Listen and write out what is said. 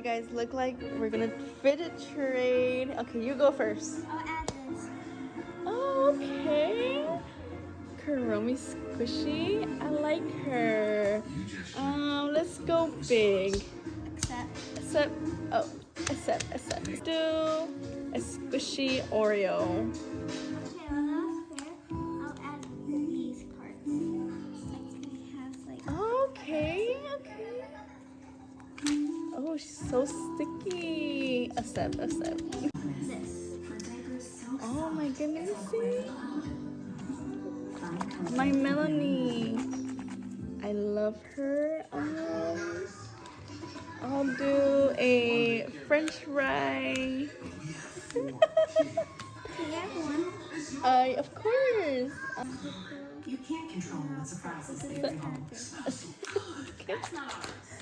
guys, look like we're gonna fidget trade. Okay, you go first. I'll add this. Oh, okay. Kuromi Squishy. I like her. Let's go big. Except. Accept. Let's do a squishy Oreo. Okay, well that's fair. I'll add these cards. Like we have like. Okay. Oh, she's so sticky. Accept. This. Oh my goodness. My Melanie. I love her. I'll do a French fry. Can you have one? Of course. You can't control what surprises they bring home. That's not ours.